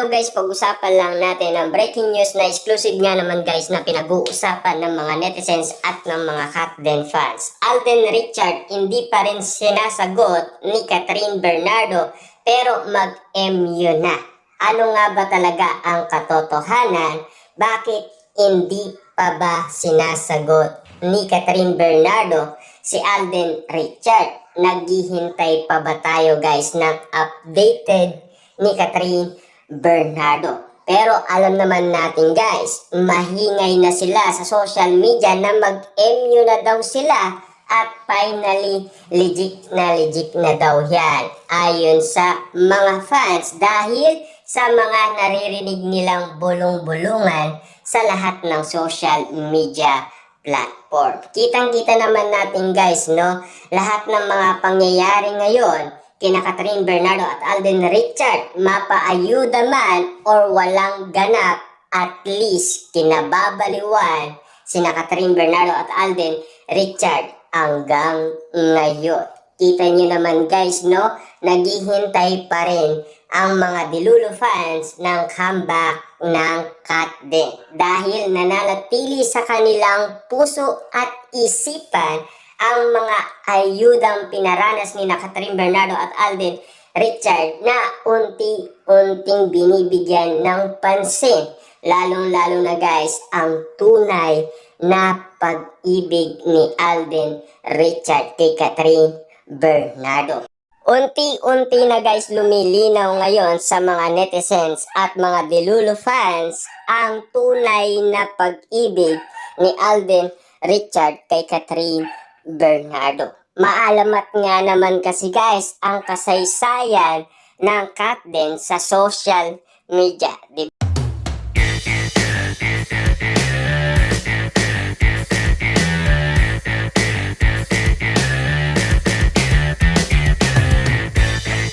Hello guys, pag-usapan lang natin ang breaking news na exclusive nga naman guys na pinag-uusapan ng mga netizens at ng mga Katden fans. Alden Richard hindi pa rin sinasagot ni Catherine Bernardo pero mag-MU na. Ano nga ba talaga ang katotohanan? Bakit hindi pa ba sinasagot ni Catherine Bernardo si Alden Richard? Naghihintay pa ba tayo guys ng updated ni Catherine Bernardo? Pero alam naman natin guys, mahingay na sila sa social media na mag-MU na daw sila at finally legit na daw yan ayon sa mga fans dahil sa mga naririnig nilang bulong-bulungan sa lahat ng social media platform. Kitang-kita naman natin guys, no? Lahat ng mga pangyayari ngayon kina Catherine Bernardo at Alden Richard, mapaayuda man or walang ganap, at least kinababaliwan sina Catherine Bernardo at Alden Richard hanggang ngayon. Kita nyo naman guys, no? Naghihintay pa rin ang mga Dilulo fans ng comeback ng Katden dahil nananatili sa kanilang puso at isipan ang mga ayudang pinaranas ni Catherine Bernardo at Alden Richard na unti-unting binibigyan ng pansin. Lalong-lalo na guys, ang tunay na pag-ibig ni Alden Richard kay Catherine Bernardo. Unti-unti na guys lumilinaw ngayon sa mga netizens at mga Dilulo fans ang tunay na pag-ibig ni Alden Richard kay Catherine Bernardo. Maalamat nga naman kasi guys ang kasaysayan ng Katden sa social media.